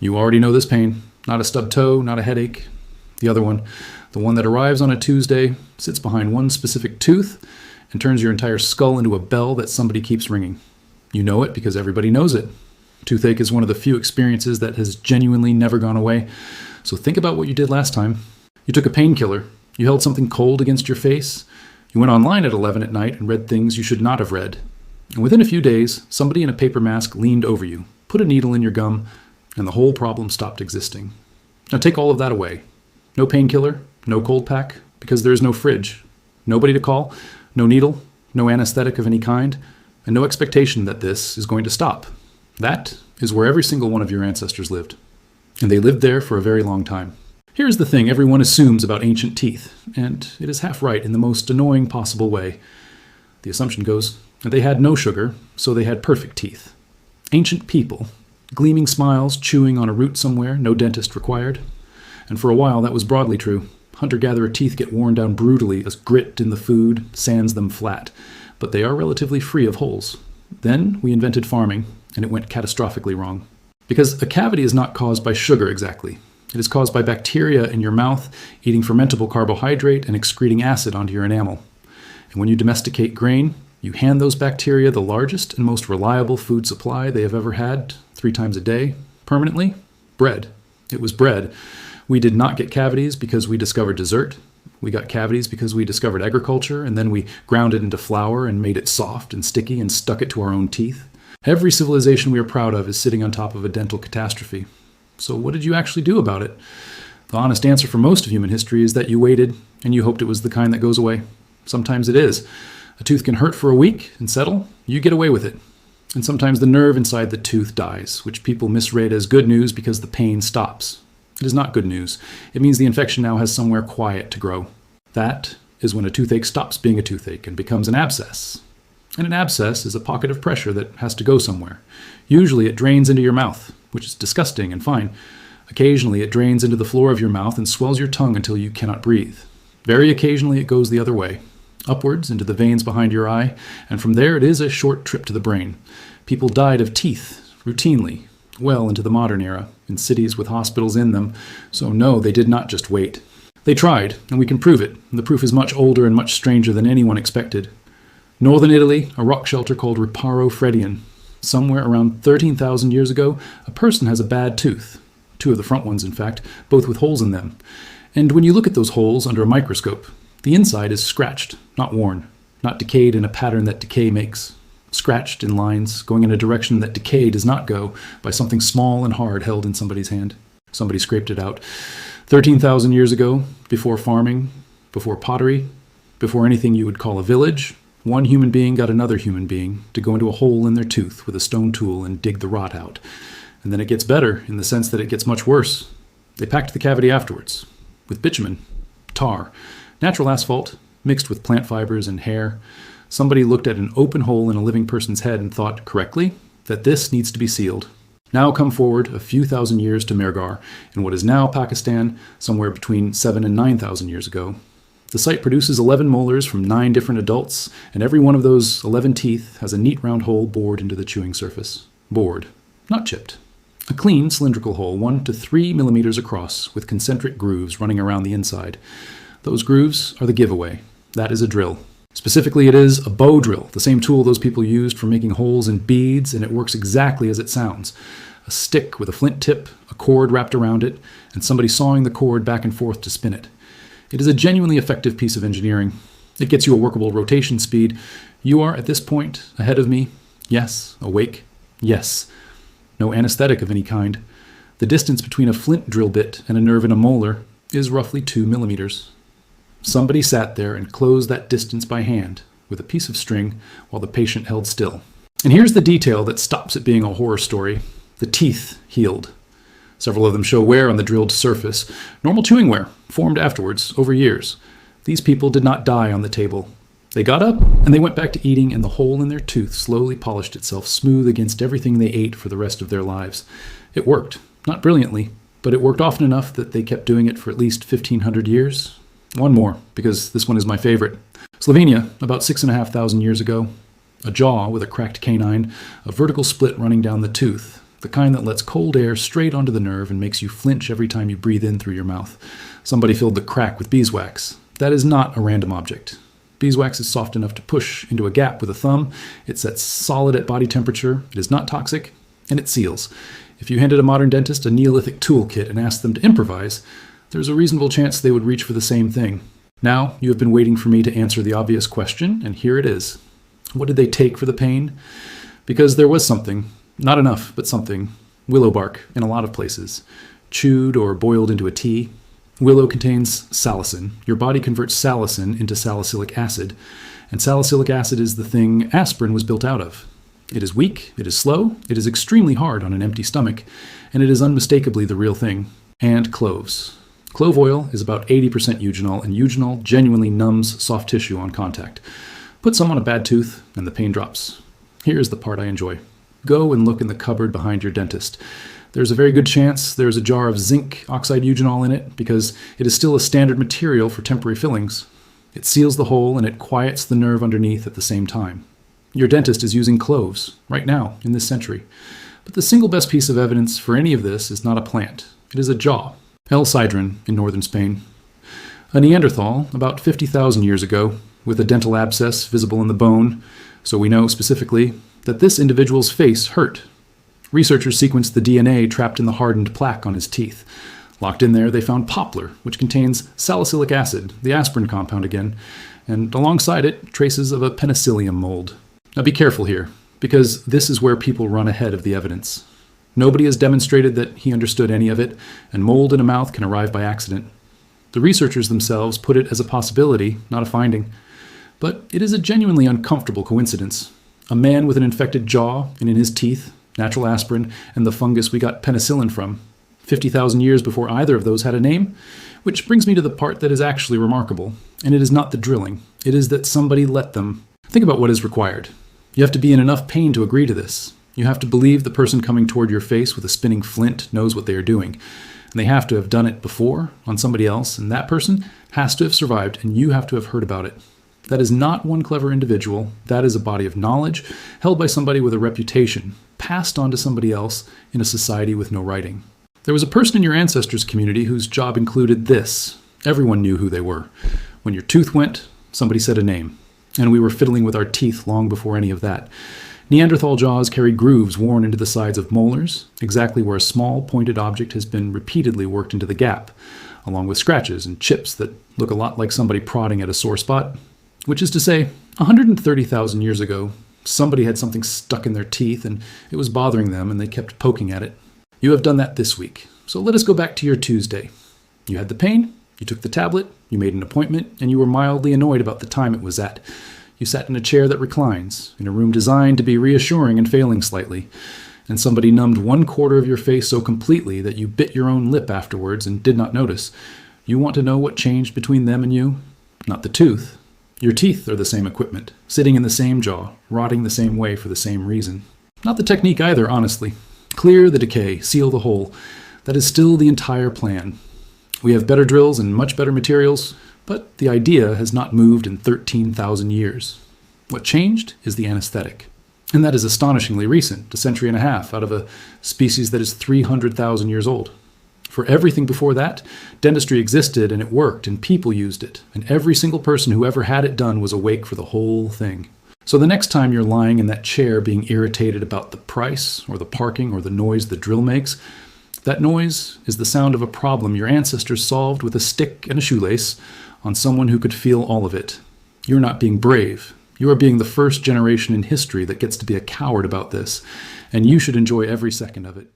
You already know this pain. Not a stubbed toe, not a headache. The other one, the one that arrives on a Tuesday, sits behind one specific tooth, and turns your entire skull into a bell that somebody keeps ringing. You know it because everybody knows it. Toothache is one of the few experiences that has genuinely never gone away. So think about what you did last time. You took a painkiller. You held something cold against your face. You went online at 11 at night and read things you should not have read. And within a few days, somebody in a paper mask leaned over you, put a needle in your gum, and the whole problem stopped existing. Now take all of that away. No painkiller, no cold pack, because there is no fridge. Nobody to call, no needle, no anesthetic of any kind, and no expectation that this is going to stop. That is where every single one of your ancestors lived. And they lived there for a very long time. Here's the thing everyone assumes about ancient teeth, and it is half right in the most annoying possible way. The assumption goes that they had no sugar, so they had perfect teeth. Ancient people, gleaming smiles, chewing on a root somewhere, no dentist required. And for a while that was broadly true. Hunter-gatherer teeth get worn down brutally as grit in the food sands them flat, but they are relatively free of holes. Then we invented farming, and it went catastrophically wrong. Because a cavity is not caused by sugar exactly. It is caused by bacteria in your mouth eating fermentable carbohydrate and excreting acid onto your enamel. And when you domesticate grain, you hand those bacteria the largest and most reliable food supply they have ever had, 3 times a day, permanently: bread. It was bread. We did not get cavities because we discovered dessert. We got cavities because we discovered agriculture, and then we ground it into flour and made it soft and sticky and stuck it to our own teeth. Every civilization we are proud of is sitting on top of a dental catastrophe. So what did you actually do about it? The honest answer for most of human history is that you waited and you hoped it was the kind that goes away. Sometimes it is. A tooth can hurt for a week and settle. You get away with it. And sometimes the nerve inside the tooth dies, which people misread as good news because the pain stops. It is not good news. It means the infection now has somewhere quiet to grow. That is when a toothache stops being a toothache and becomes an abscess. And an abscess is a pocket of pressure that has to go somewhere. Usually it drains into your mouth, which is disgusting and fine. Occasionally it drains into the floor of your mouth and swells your tongue until you cannot breathe. Very occasionally it goes the other way, upwards into the veins behind your eye, and from there it is a short trip to the brain. People died of teeth routinely, well into the modern era, in cities with hospitals in them, so no, they did not just wait. They tried, and we can prove it, and the proof is much older and much stranger than anyone expected. Northern Italy, a rock shelter called Riparo, Fredian. Somewhere around 13,000 years ago, a person has a bad tooth. 2 of the front ones, in fact, both with holes in them. And when you look at those holes under a microscope, the inside is scratched, not worn, not decayed in a pattern that decay makes. Scratched in lines, going in a direction that decay does not go, by something small and hard held in somebody's hand. Somebody scraped it out. 13,000 years ago, before farming, before pottery, before anything you would call a village, one human being got another human being to go into a hole in their tooth with a stone tool and dig the rot out. And then it gets better in the sense that it gets much worse. They packed the cavity afterwards with bitumen, tar, natural asphalt mixed with plant fibers and hair. Somebody looked at an open hole in a living person's head and thought correctly that this needs to be sealed. Now come forward a few thousand years to Mehrgarh, in what is now Pakistan, somewhere between 7,000 and 9,000 years ago. The site produces 11 molars from 9 different adults, and every one of those 11 teeth has a neat round hole bored into the chewing surface. Bored, not chipped. A clean cylindrical hole 1 to 3 millimeters across, with concentric grooves running around the inside. Those grooves are the giveaway. That is a drill. Specifically, it is a bow drill, the same tool those people used for making holes in beads, and it works exactly as it sounds. A stick with a flint tip, a cord wrapped around it, and somebody sawing the cord back and forth to spin it. It is a genuinely effective piece of engineering. It gets you a workable rotation speed. You are, at this point, ahead of me. Yes. Awake. Yes. No anesthetic of any kind. The distance between a flint drill bit and a nerve in a molar is roughly 2 millimeters. Somebody sat there and closed that distance by hand with a piece of string while the patient held still. And here's the detail that stops it being a horror story. The teeth healed. Several of them show wear on the drilled surface. Normal chewing wear, formed afterwards, over years. These people did not die on the table. They got up and they went back to eating, and the hole in their tooth slowly polished itself smooth against everything they ate for the rest of their lives. It worked. Not brilliantly, but it worked often enough that they kept doing it for at least 1,500 years. One more, because this one is my favorite. Slovenia, about 6,500 years ago. A jaw with a cracked canine, a vertical split running down the tooth, the kind that lets cold air straight onto the nerve and makes you flinch every time you breathe in through your mouth. Somebody filled the crack with beeswax. That is not a random object. Beeswax is soft enough to push into a gap with a thumb. It sets solid at body temperature. It is not toxic, and it seals. If you handed a modern dentist a Neolithic toolkit and asked them to improvise, there's a reasonable chance they would reach for the same thing. Now, you have been waiting for me to answer the obvious question, and here it is. What did they take for the pain? Because there was something, not enough, but something, willow bark in a lot of places, chewed or boiled into a tea. Willow contains salicin. Your body converts salicin into salicylic acid, and salicylic acid is the thing aspirin was built out of. It is weak, it is slow, it is extremely hard on an empty stomach, and it is unmistakably the real thing. And cloves. Clove oil is about 80% eugenol, and eugenol genuinely numbs soft tissue on contact. Put some on a bad tooth, and the pain drops. Here's the part I enjoy. Go and look in the cupboard behind your dentist. There's a very good chance there's a jar of zinc oxide eugenol in it because it is still a standard material for temporary fillings. It seals the hole and it quiets the nerve underneath at the same time. Your dentist is using cloves right now in this century. But the single best piece of evidence for any of this is not a plant. It is a jaw. El Sidrón in northern Spain. A Neanderthal about 50,000 years ago with a dental abscess visible in the bone, so we know specifically that this individual's face hurt. Researchers sequenced the DNA trapped in the hardened plaque on his teeth. Locked in there, they found poplar, which contains salicylic acid, the aspirin compound again, and alongside it, traces of a penicillium mold. Now be careful here, because this is where people run ahead of the evidence. Nobody has demonstrated that he understood any of it, and mold in a mouth can arrive by accident. The researchers themselves put it as a possibility, not a finding. But it is a genuinely uncomfortable coincidence. A man with an infected jaw, and in his teeth, natural aspirin, and the fungus we got penicillin from, 50,000 years before either of those had a name, which brings me to the part that is actually remarkable, and it is not the drilling. It is that somebody let them. Think about what is required. You have to be in enough pain to agree to this. You have to believe the person coming toward your face with a spinning flint knows what they are doing. And they have to have done it before on somebody else, and that person has to have survived, and you have to have heard about it. That is not one clever individual. That is a body of knowledge held by somebody with a reputation, passed on to somebody else in a society with no writing. There was a person in your ancestors' community whose job included this. Everyone knew who they were. When your tooth went, somebody said a name. And we were fiddling with our teeth long before any of that. Neanderthal jaws carried grooves worn into the sides of molars, exactly where a small pointed object has been repeatedly worked into the gap, along with scratches and chips that look a lot like somebody prodding at a sore spot. Which is to say, 130,000 years ago, somebody had something stuck in their teeth and it was bothering them and they kept poking at it. You have done that this week. So let us go back to your Tuesday. You had the pain, you took the tablet, you made an appointment, and you were mildly annoyed about the time it was at. You sat in a chair that reclines, in a room designed to be reassuring and failing slightly, and somebody numbed 1/4 of your face so completely that you bit your own lip afterwards and did not notice. You want to know what changed between them and you? Not the tooth. Your teeth are the same equipment, sitting in the same jaw, rotting the same way for the same reason. Not the technique either, honestly. Clear the decay, seal the hole. That is still the entire plan. We have better drills and much better materials, but the idea has not moved in 13,000 years. What changed is the anesthetic. And that is astonishingly recent, a century and a half, out of a species that is 300,000 years old. For everything before that, dentistry existed and it worked and people used it. And every single person who ever had it done was awake for the whole thing. So the next time you're lying in that chair being irritated about the price or the parking or the noise the drill makes, that noise is the sound of a problem your ancestors solved with a stick and a shoelace on someone who could feel all of it. You're not being brave. You are being the first generation in history that gets to be a coward about this, and you should enjoy every second of it.